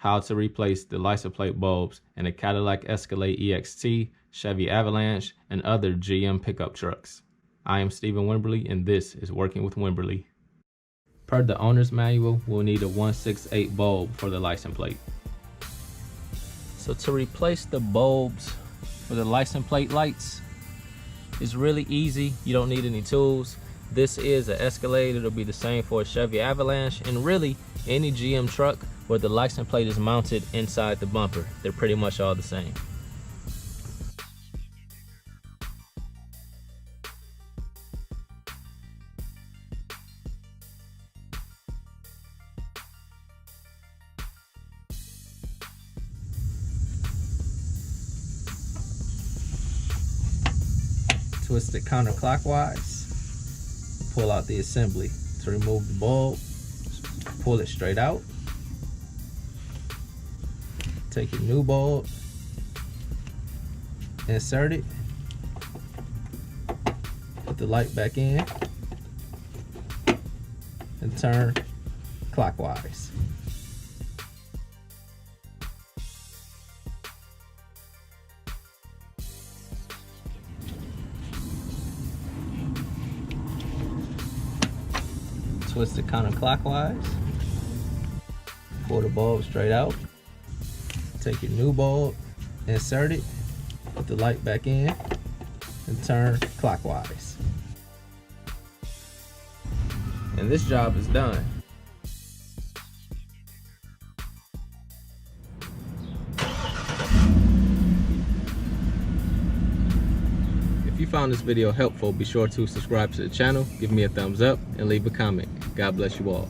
how to replace the license plate bulbs in a Cadillac Escalade EXT, Chevy Avalanche, and other GM pickup trucks. I am Stephen Wimberley, and this is Working with Wimberley. Per the owner's manual, we'll need a 168 bulb for the license plate. So to replace the bulbs for the license plate lights, it's really easy. You don't need any tools. This is an Escalade. It'll be the same for a Chevy Avalanche, and really any GM truck where the license plate is mounted inside the bumper. They're pretty much all the same. Twist it counterclockwise, pull out the assembly. To remove the bulb, pull it straight out. Take your new bulb, insert it, put the light back in, and turn clockwise. Twist it counterclockwise, pull the bulb straight out, take your new bulb, insert it, put the light back in, and turn clockwise. And this job is done. If you found this video helpful, be sure to subscribe to the channel, give me a thumbs up, and leave a comment. God bless you all.